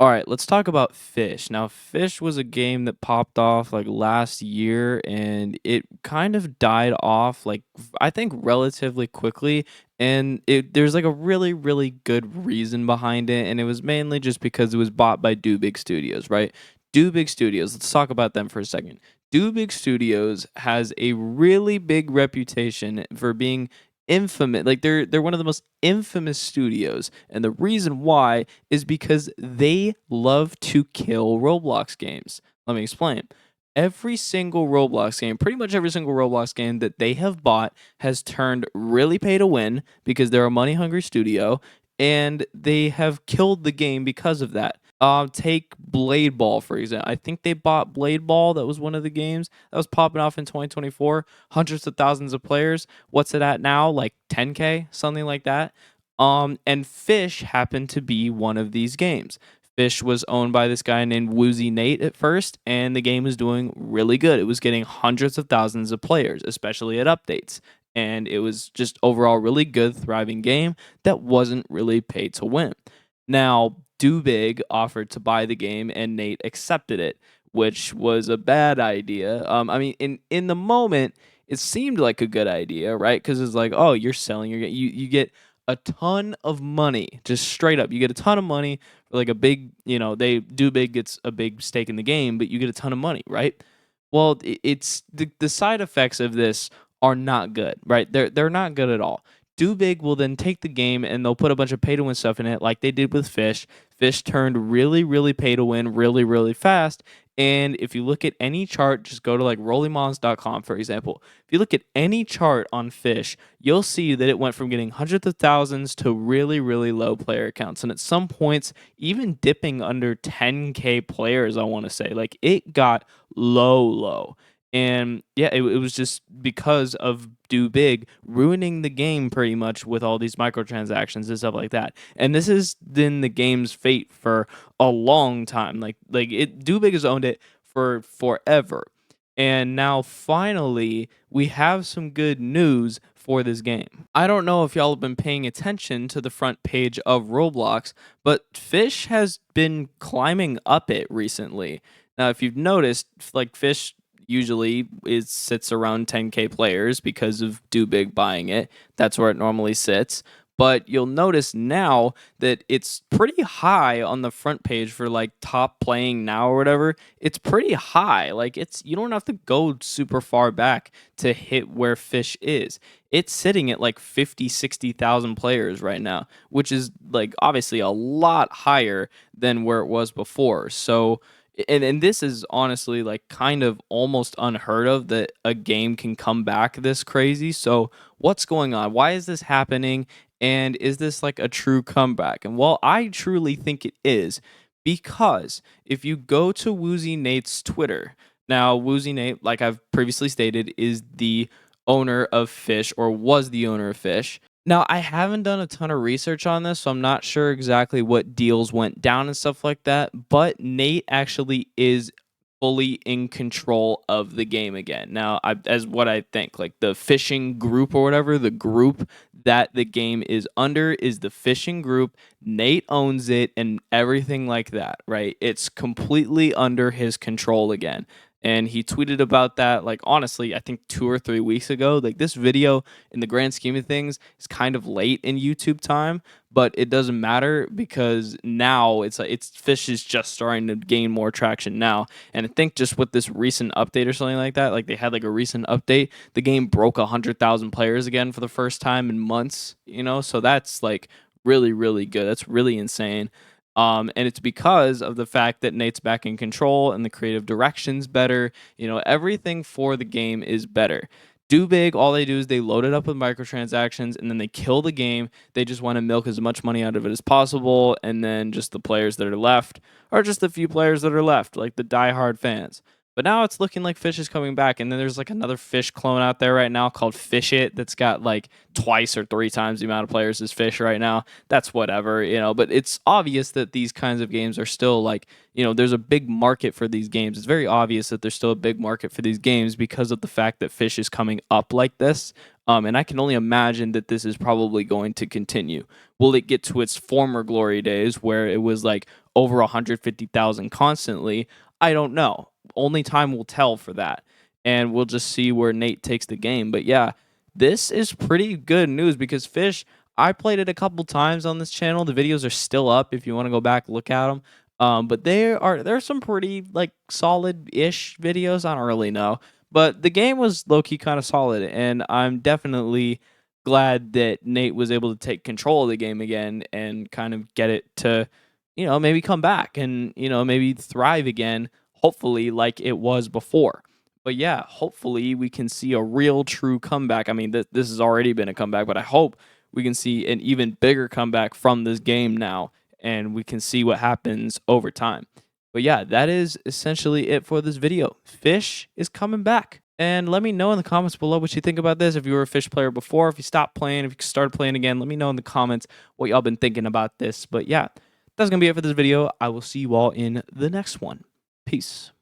All right, let's talk about Fish. Now, Fish was a game that popped off like last year and it kind of died off I think relatively quickly and there's like a really good reason behind it and it was mainly just because it was bought by Do Big Studios, right? Do Big Studios. Let's talk about them for a second. Do Big Studios has a really big reputation for being infamous. Like they're one of the most infamous studios and the reason why is because they love to kill Roblox games. Let me explain. Every single Roblox game, pretty much every single Roblox game that they have bought has turned really pay to win because they're a money hungry studio and they have killed the game because of that. Take Blade Ball for example. I think they bought Blade Ball. That was one of the games that was popping off in 2024. Hundreds of thousands of players. What's it at now? Like 10K, something like that. And Fish happened to be one of these games. Fish was owned by this guy named Woozy Nate at first, and the game was doing really good. It was getting hundreds of thousands of players, especially at updates. And it was just overall really good, thriving game that wasn't really paid to win. Now, Do Big offered to buy the game, and Nate accepted it, which was a bad idea. I mean, in the moment, it seemed like a good idea, right? Because it's like, oh, you're selling your you get a ton of money, just straight up. You get a ton of money for like a big, they Do Big gets a big stake in the game, but you get a ton of money, right? Well, it's the side effects of this are not good, right? They're not good at all. Do Big will then take the game and they'll put a bunch of pay to win stuff in it, like they did with Fish. Fish turned really pay to win really fast. And if you look at any chart, just go to like rollymons.com, for example. If you look at any chart on Fish, you'll see that it went from getting hundreds of thousands to really low player counts. And at some points, even dipping under 10K players, I want to say. Like it got low. And yeah, it was just because of Do Big ruining the game pretty much with all these microtransactions and stuff like that. And this has been the game's fate for a long time. Like it Do Big has owned it for forever. And now finally we have some good news for this game. I don't know if y'all have been paying attention to the front page of Roblox, but Fish has been climbing up it recently. Now, if you've noticed, like Fish usually sits around 10K players because of Do Big buying it. That's where it normally sits. But you'll notice now that it's pretty high on the front page for like top playing now or whatever. It's pretty high. Like you don't have to go super far back to hit where Fish is. It's sitting at like 50, 60,000 players right now, which is like obviously a lot higher than where it was before. So and this is honestly like kind of almost unheard of that a game can come back this crazy. So what's going on? Why is this happening? And is this like a true comeback? And well, I truly think it is because if you go to Woozy Nate's Twitter, now Woozy Nate, like I've previously stated, is the owner of Fish or was the owner of Fish. Now, I haven't done a ton of research on this, so I'm not sure exactly what deals went down and stuff like that, but Nate actually is fully in control of the game again. Now, as what I think, like the fishing group or whatever, the group that the game is under is the fishing group. Nate owns it and everything like that, right? It's completely under his control again. And he tweeted about that, like, honestly, I think 2 or 3 weeks ago. Like, this video, in the grand scheme of things, is kind of late in YouTube time, but it doesn't matter because now it's Fish is just starting to gain more traction now. And I think just with this recent update or something like that, like they had like a recent update, the game broke 100,000 players again for the first time in months, so that's like really good. That's really insane. And it's because of the fact that Nate's back in control and the creative direction's better. Everything for the game is better. Do Big, all they do is they load it up with microtransactions and then they kill the game. They just want to milk as much money out of it as possible. And then just the players that are left are just the few players that are left, like the diehard fans. But now it's looking like Fish is coming back. And then there's like another Fish clone out there right now called Fish It that's got like twice or three times the amount of players as Fish right now. That's whatever, but it's obvious that these kinds of games are still like, there's a big market for these games. It's very obvious that there's still a big market for these games because of the fact that Fish is coming up like this. And I can only imagine that this is probably going to continue. Will it get to its former glory days where it was like over 150,000 constantly, I don't know. Only time will tell for that. And we'll just see where Nate takes the game. But yeah, this is pretty good news because Fish, I played it a couple times on this channel. The videos are still up if you want to go back look at them. But there's some pretty like solid-ish videos. I don't really know, but the game was low key kind of solid, and I'm definitely glad that Nate was able to take control of the game again and kind of get it to, maybe come back and maybe thrive again. Hopefully, like it was before. But yeah, hopefully we can see a real true comeback. I mean, this has already been a comeback, but I hope we can see an even bigger comeback from this game now, and we can see what happens over time. But yeah, that is essentially it for this video. Fish is coming back. And let me know in the comments below what you think about this. If you were a Fish player before, if you stopped playing, if you started playing again, let me know in the comments what y'all been thinking about this. But yeah, that's going to be it for this video. I will see you all in the next one. Peace.